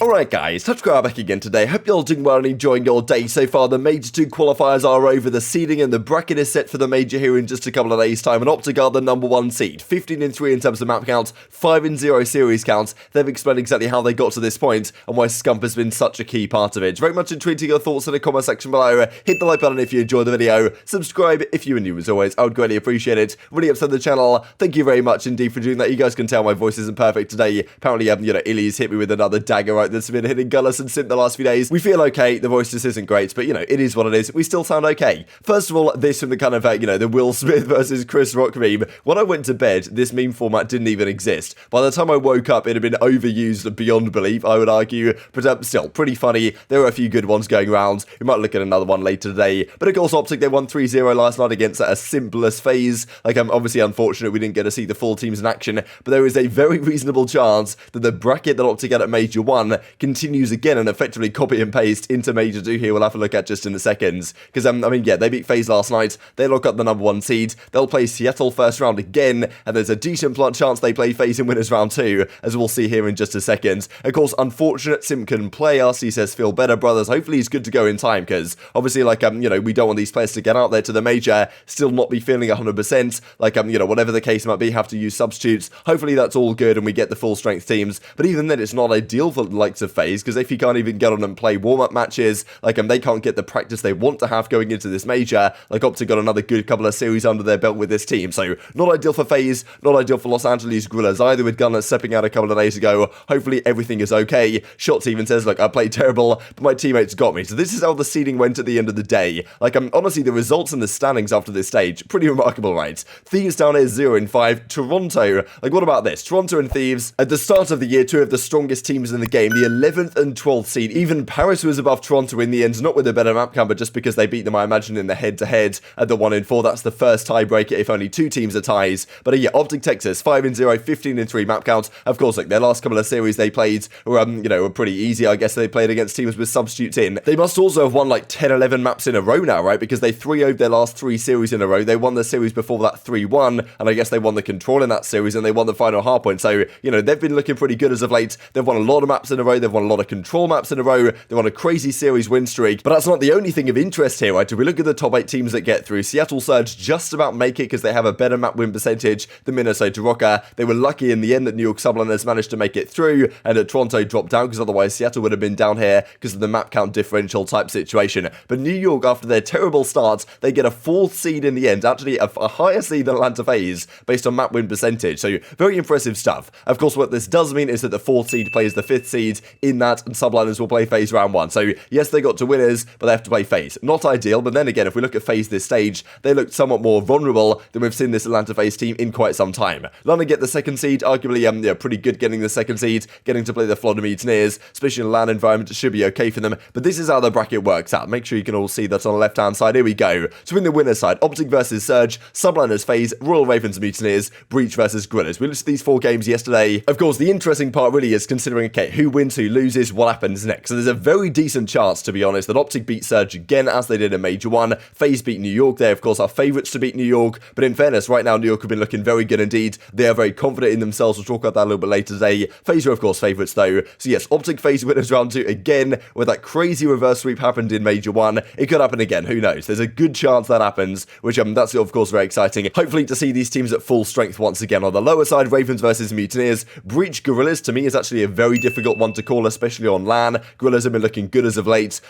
Alright guys, TacticalRab back again today. Hope you're all doing well and enjoying your day so far. The Major 2 qualifiers are over, the seeding and the bracket is set for the Major here in just a couple of days' time, and OpTic are the #1 seed. 15-3 in terms of map count, 5-0 series count. They've explained exactly how they got to this point and why Scump has been such a key part of it. Very much intrigued your thoughts in the comment section below. Hit the like button if you enjoyed the video. Subscribe if you are new as always. I would greatly appreciate it. Really upset the channel. Thank you very much indeed for doing that. You guys can tell my voice isn't perfect today. Apparently, Illy's hit me with another dagger right that's been hitting Gunless and Simp the last few days. We feel okay, the voice just isn't great, but it is what it is. We still sound okay. First of all, this from the kind of, the Will Smith versus Chris Rock meme. When I went to bed, this meme format didn't even exist. By the time I woke up, it had been overused beyond belief, I would argue, but still, pretty funny. There were a few good ones going around. We might look at another one later today. But of course, OpTic, they won 3-0 last night against a simplest FaZe. Obviously unfortunate we didn't get to see the full teams in action, but there is a very reasonable chance that the bracket that OpTic had at Major 1 continues again and effectively copy and paste into Major 2 here. We'll have a look at just in a second. Because, they beat FaZe last night. They lock up the #1 seed. They'll play Seattle first round again, and there's a decent chance they play FaZe in winners round 2, as we'll see here in just a second. Of course, unfortunate Simp can play us. He says, feel better, brothers. Hopefully he's good to go in time, because obviously, we don't want these players to get out there to the Major, still not be feeling 100%. Whatever the case might be, have to use substitutes. Hopefully that's all good and we get the full strength teams. But even then, it's not ideal for the likes of FaZe, because if you can't even get on and play warm-up matches, they can't get the practice they want to have going into this Major. OpTic got another good couple of series under their belt with this team, so not ideal for FaZe, not ideal for Los Angeles Guerrillas either, with Gunless stepping out a couple of days ago. Hopefully everything is okay. Shots even says, look, I played terrible, but my teammates got me. So this is how the seeding went at the end of the day. Honestly, the results and the standings after this stage, pretty remarkable, right? Thieves down here 0-5. Toronto, what about this? Toronto and Thieves, at the start of the year, 2 of the strongest teams in the game, the 11th and 12th seed. Even Paris was above Toronto in the end, not with a better map count, but just because they beat them, I imagine, in the head-to-head at the 1-4. That's the first tiebreaker if only 2 teams are ties. But yeah, OpTic Texas, 5-0, 15-3 map count. Of course, their last couple of series they played were pretty easy. I guess they played against teams with substitutes in. They must also have won 10, 11 maps in a row now, right? Because they 3-0'd their last 3 series in a row. They won the series before that 3-1, and I guess they won the control in that series, and they won the final hardpoint. So, they've been looking pretty good as of late. They've won a lot of maps in a row. They've won a lot of control maps in a row. They're on a crazy series win streak. But that's not the only thing of interest here, right? If we look at the top 8 teams that get through, Seattle Surge just about make it because they have a better map win percentage than Minnesota Rokkr. They were lucky in the end that New York Subliners managed to make it through, and that Toronto dropped down, because otherwise Seattle would have been down here because of the map count differential type situation. But New York, after their terrible start, they get a 4th seed in the end, actually a higher seed than Atlanta FaZe based on map win percentage. So very impressive stuff. Of course, what this does mean is that the 4th seed plays the 5th seed in that, and Subliners will play FaZe round 1. So yes, they got to winners, but they have to play FaZe. Not ideal, but then again, if we look at FaZe this stage, they looked somewhat more vulnerable than we've seen this Atlanta FaZe team in quite some time. London get the 2nd seed, arguably pretty good getting the 2nd seed, getting to play the Florida Mutineers, especially in a LAN environment, should be okay for them. But this is how the bracket works out. Make sure you can all see that on the left-hand side. Here we go. So in the winner's side, OpTic versus Surge, Subliners FaZe, Royal Ravens Mutineers, Breach versus Guerrillas. We looked at these 4 games yesterday. Of course, the interesting part really is considering, okay, who wins, who loses, what happens next. So there's a very decent chance, to be honest, that OpTic beat Surge again, as they did in Major 1. FaZe beat New York. They, of course, are favourites to beat New York. But in fairness, right now, New York have been looking very good indeed. They are very confident in themselves. We'll talk about that a little bit later today. FaZe are, of course, favourites, though. So yes, OpTic FaZe winners round 2 again, where that crazy reverse sweep happened in Major 1. It could happen again. Who knows? There's a good chance that happens, which that's, of course, very exciting. Hopefully to see these teams at full strength once again. On the lower side, Ravens versus Mutineers. Breach Guerrillas, to me, is actually a very difficult one to call, especially on LAN. Guerrillas have been looking good as of late.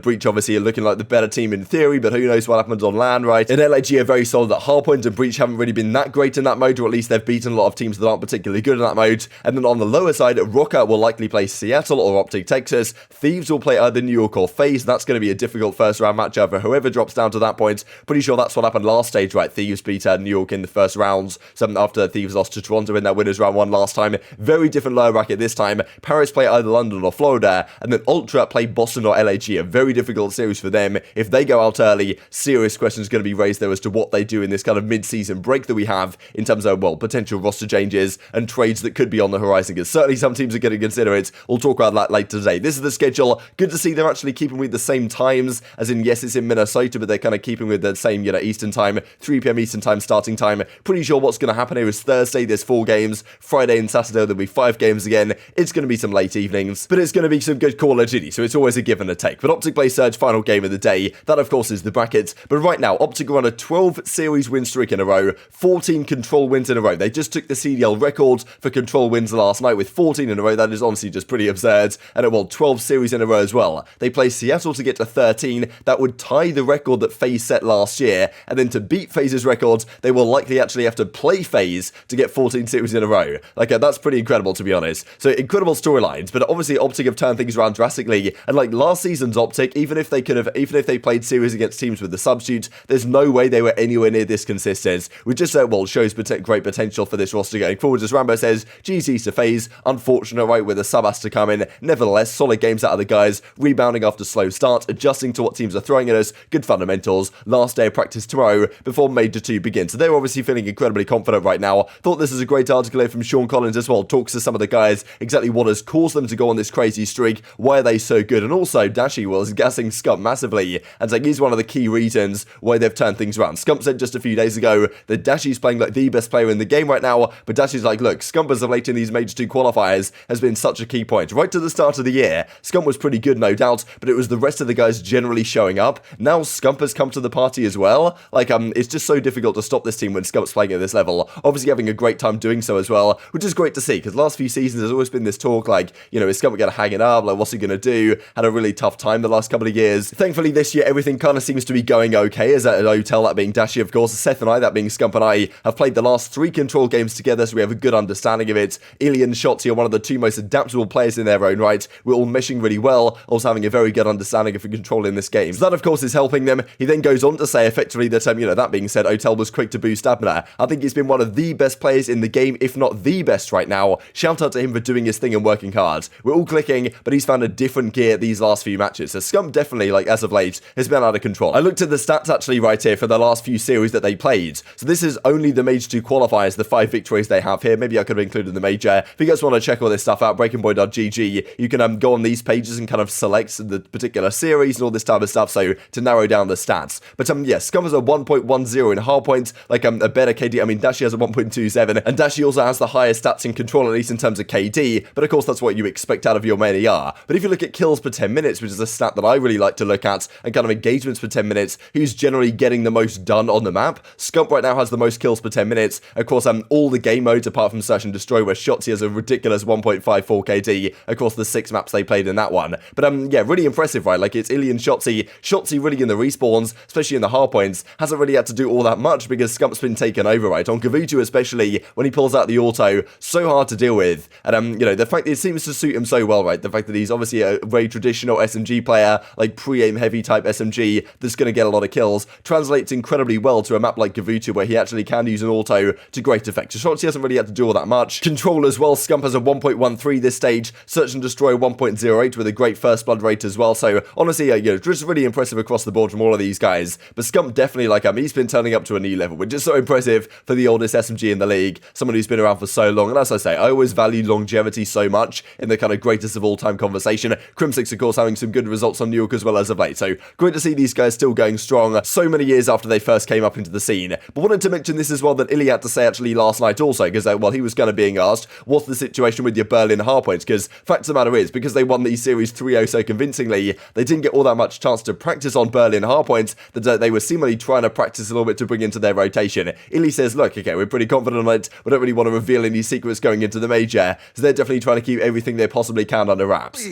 Breach obviously are looking like the better team in theory, but who knows what happens on LAN, right? And LAG are very solid at hardpoint, and Breach haven't really been that great in that mode, or at least they've beaten a lot of teams that aren't particularly good in that mode. And then on the lower side, Rokkr will likely play Seattle or OpTic Texas. Thieves will play either New York or FaZe. That's going to be a difficult first round matchup for whoever drops down to that point. Pretty sure that's what happened last stage, right? Thieves beat New York in the first rounds. So after Thieves lost to Toronto in that winners round 1 last time. Very different lower bracket this time. Paris play either London or Florida, and then Ultra play Boston or LAG. A very difficult series for them. If they go out early, serious questions going to be raised there as to what they do in this kind of mid-season break that we have in terms of, well, potential roster changes and trades that could be on the horizon, because certainly some teams are going to consider it. We'll talk about that later today. This is the schedule. Good to see they're actually keeping with the same times, as in, yes, it's in Minnesota, but they're kind of keeping with the same, Eastern time, 3 p.m. Eastern time starting time. Pretty sure what's going to happen here is Thursday, there's 4 games. Friday and Saturday, there'll be 5 games again. It's going to be be some late evenings, but it's going to be some good Call of Duty, so it's always a give and a take. But OpTic play Surge final game of the day. That, of course, is the bracket. But right now, OpTic are on a 12 series win streak in a row, 14 control wins in a row. They just took the CDL record for control wins last night with 14 in a row. That is honestly just pretty absurd. And it won 12 series in a row as well. They play Seattle to get to 13. That would tie the record that FaZe set last year. And then to beat FaZe's record, they will likely actually have to play FaZe to get 14 series in a row. Like, that's pretty incredible, to be honest. So, incredible storylines. But obviously, OpTic have turned things around drastically. And like last season's OpTic, even if they played series against teams with the substitute, there's no way they were anywhere near this consistent. Which just, shows great potential for this roster going forward. As Rambo says, GG's to FaZe. Unfortunate, right, where the sub has to come in. Nevertheless, solid games out of the guys. Rebounding after slow start, adjusting to what teams are throwing at us. Good fundamentals. Last day of practice tomorrow before Major 2 begins. So they're obviously feeling incredibly confident right now. Thought this is a great article here from Sean Collins as well. Talks to some of the guys, exactly what has caused them to go on this crazy streak. Why are they so good? And also, Dashy was gassing Scump massively and saying he's one of the key reasons why they've turned things around. Scump said just a few days ago that Dashy's playing like the best player in the game right now, but Dashy's like, look, Scump as of late in these Major 2 qualifiers has been such a key point. Right to the start of the year, Scump was pretty good, no doubt, but it was the rest of the guys generally showing up. Now Scump has come to the party as well. Like, it's just so difficult to stop this team when Scump's playing at this level. Obviously having a great time doing so as well, which is great to see, because last few seasons there's always been this talk like, is Scump going to hang it up? Like, what's he going to do? Had a really tough time the last couple of years. Thankfully this year everything kind of seems to be going okay, as at Hotel, that being Dashy of course, Seth and I, that being Scump and I, have played the last 3 control games together, so we have a good understanding of it. Illy and Shotzi are one of the 2 most adaptable players in their own right. We're all meshing really well, also having a very good understanding of control in this game. So that of course is helping them. He then goes on to say effectively that, that being said, Hotel was quick to boost stamina. I think he's been one of the best players in the game, if not the best right now. Shout out to him for doing his thing and working hard. We're all clicking, but he's found a different gear these last few matches. So Scump definitely, like as of late, has been out of control. I looked at the stats actually right here for the last few series that they played. So this is only the Major 2 qualifiers, the 5 victories they have here. Maybe I could have included the Major. If you guys want to check all this stuff out, breakingboy.gg, you can go on these pages and kind of select the particular series and all this type of stuff, so to narrow down the stats. But yeah, Scump has a 1.10 in hardpoint, like a better KD. I mean, Dashy has a 1.27, and Dashy also has the highest stats in control, at least in terms of KD, but of course that's what you expect out of your main AR. But if you look at kills per 10 minutes, which is a stat that I really like to look at, and kind of engagements per 10 minutes, who's generally getting the most done on the map, Scump right now has the most kills per 10 minutes. Of course, all the game modes apart from Search and Destroy, where Shotzi has a ridiculous 1.54 KD across the 6 maps they played in that one. But yeah, really impressive, right? Like, it's Illy and Shotzi. Shotzi really in the respawns, especially in the hardpoints, hasn't really had to do all that much because Scump's been taken over, right? On Gavutu especially, when he pulls out the auto, so hard to deal with. And the fact that it seems to suit him so well, right? The fact that he's obviously a very traditional SMG player, like pre-aim heavy type SMG, that's going to get a lot of kills, translates incredibly well to a map like Gavutu, where he actually can use an auto to great effect. So Shotzi hasn't really had to do all that much. Control as well, Scump has a 1.13 this stage, Search and Destroy 1.08 with a great first blood rate as well. So honestly, just really impressive across the board from all of these guys. But Scump definitely, like, he's been turning up to a new level, which is so impressive for the oldest SMG in the league, someone who's been around for so long. And as I say, I always value longevity so much in the kind of greatest of all time conversation. Crimsix, of course, having some good results on New York as well as of late. So great to see these guys still going strong so many years after they first came up into the scene. But wanted to mention this as well, that Illy had to say actually last night also, because while he was kind of being asked, what's the situation with your Berlin hardpoints? Because fact of the matter is, because they won these series 3-0 so convincingly, they didn't get all that much chance to practice on Berlin hardpoints that they were seemingly trying to practice a little bit to bring into their rotation. Illy says, look, okay, we're pretty confident on it. We don't really want to reveal any secrets going into the major, so they're definitely trying to keep everything they possibly can under wraps.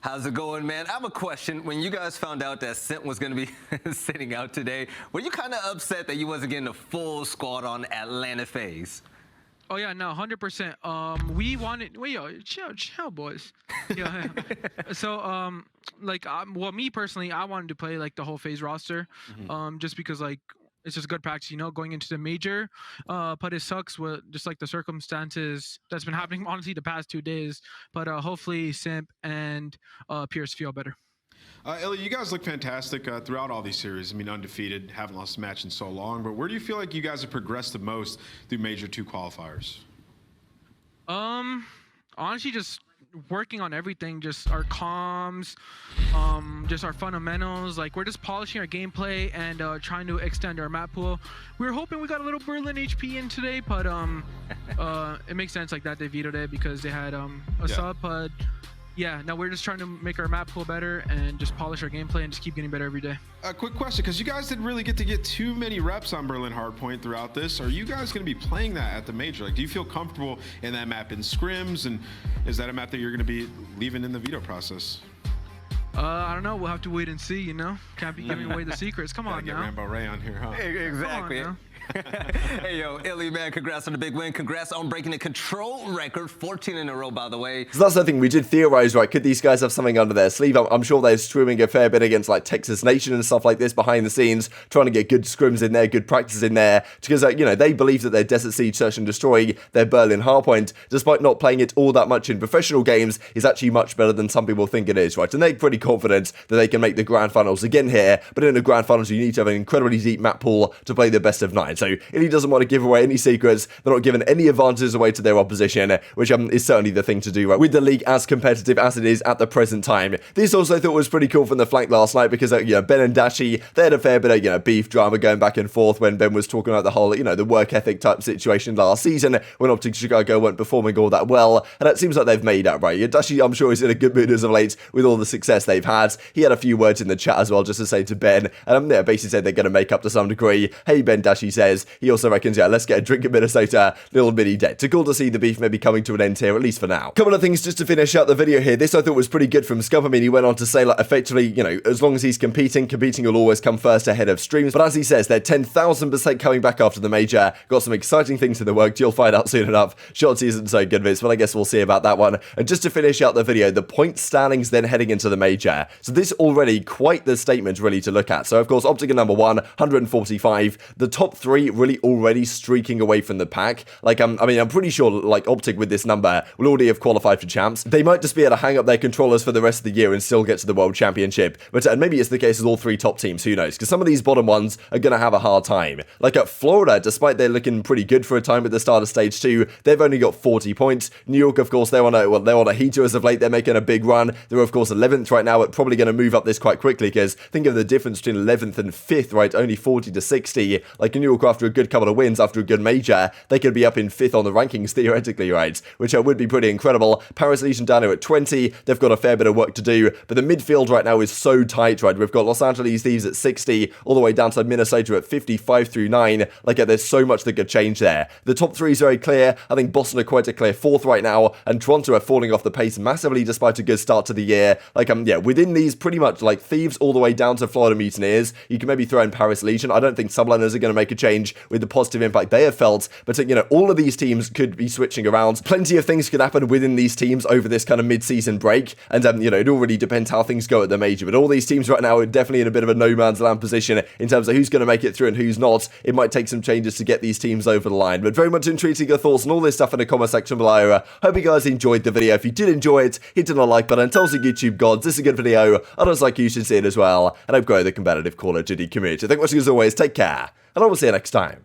How's it going, man? I have a question. When you guys found out that Simp was going to be sitting out today, were you kind of upset that you wasn't getting a full squad on Atlanta FaZe? Oh yeah, no, 100%. We wanted. Wait, yo, chill, boys. Yeah. So, well, me personally, I wanted to play like the whole FaZe roster, just because like it's just good practice, going into the major. But it sucks with just like the circumstances that's been happening honestly the past 2 days. But hopefully Simp and Pierce feel better. Illy, you guys look fantastic throughout all these series. I mean, undefeated, haven't lost a match in so long. But where do you feel like you guys have progressed the most through Major 2 qualifiers? Honestly, just working on everything, just our comms, just our fundamentals. Like we're just polishing our gameplay and trying to extend our map pool. We were hoping we got a little Berlin HP in today, but it makes sense like that they vetoed it because they had a sub. But yeah, now we're just trying to make our map pool better and just polish our gameplay and just keep getting better every day. A quick question, because you guys didn't really get to get too many reps on Berlin Hardpoint throughout this. Are you guys going to be playing that at the major? Like, do you feel comfortable in that map in scrims? And is that a map that you're going to be leaving in the veto process? I don't know. We'll have to wait and see, you know? Can't be giving away the secrets. Come on Get now. Rambo Ray on here, huh? Exactly. Come on now. Hey, yo, Illy, man, congrats on the big win. Congrats on breaking the control record, 14 in a row, by the way. So that's the thing, we did theorize, right? Could these guys have something under their sleeve? I'm sure they're streaming a fair bit against like Texas Nation and stuff like this behind the scenes, trying to get good scrims in there, good practice in there, because, you know, they believe that their Desert Siege Search and Destroy, their Berlin Hardpoint, despite not playing it all that much in professional games, is actually much better than some people think it is, right? And they're pretty confident that they can make the grand finals again here, but in the grand finals, you need to have an incredibly deep map pool to play the best of 9. So Illy doesn't want to give away any secrets. They're not giving any advantages away to their opposition, which is certainly the thing to do, right? With the league as competitive as it is at the present time. This also thought was pretty cool from the flank last night because, you know, Ben and Dashy, they had a fair bit of, you know, beef drama going back and forth when Ben was talking about the whole, you know, the work ethic type situation last season when OpTic Chicago weren't performing all that well. And it seems like they've made up, right? Dashy, I'm sure, is in a good mood as of late with all the success they've had. He had a few words in the chat as well just to say to Ben, and yeah, basically said they're going to make up to some degree. Hey, Ben, Dashy says. He also reckons, yeah, let's get a drink in Minnesota, little mini debt. So cool to see the beef maybe coming to an end here, at least for now. Couple of things just to finish out the video here. This I thought was pretty good from Scump. I mean, he went on to say, like, effectively, you know, as long as he's competing will always come first ahead of streams. But as he says, they're 10,000% coming back after the major. Got some exciting things in the works. You'll find out soon enough. Shotzi isn't so good, Viz, but I guess we'll see about that one. And just to finish out the video, the point standings then heading into the major. So this already quite the statement really to look at. So of course, OpTic at number 1, 145. The top 3 really already streaking away from the pack. Like, I mean, I'm pretty sure, like, OpTic with this number will already have qualified for champs. They might just be able to hang up their controllers for the rest of the year and still get to the World Championship. But and maybe it's the case with all 3 top teams, who knows? Because some of these bottom ones are going to have a hard time. Like at Florida, despite they're looking pretty good for a time at the start of Stage 2, they've only got 40 points. New York, of course, they're on a heater as of late. They're making a big run. They're, of course, 11th right now, but probably going to move up this quite quickly because think of the difference between 11th and 5th, right? Only 40 to 60. Like New York, after a good couple of wins, after a good major, they could be up in 5th on the rankings theoretically, right? Which would be pretty incredible. Paris Legion down here at 20. They've got a fair bit of work to do, but the midfield right now is so tight, right? We've got Los Angeles Thieves at 60, all the way down to Minnesota at 55 through 9. Like, there's so much that could change there. The top 3 is very clear. I think Boston are quite a clear 4th right now, and Toronto are falling off the pace massively despite a good start to the year. Like, yeah, within these pretty much, like, Thieves all the way down to Florida Mutineers. You can maybe throw in Paris Legion. I don't think subliners are going to make a change with the positive impact they have felt, but, you know, all of these teams could be switching around. Plenty of things could happen within these teams over this kind of mid-season break, and, you know, it all really depends how things go at the major, but all these teams right now are definitely in a bit of a no-man's land position in terms of who's going to make it through and who's not. It might take some changes to get these teams over the line, but very much intriguing your thoughts and all this stuff in the comment section below. Hope you guys enjoyed the video. If you did enjoy it, hit the like button, tell us your YouTube gods this is a good video, others like you should see it as well, and hope grow the competitive Call of Duty community. Thank you for watching as always, take care, and I will see you next time.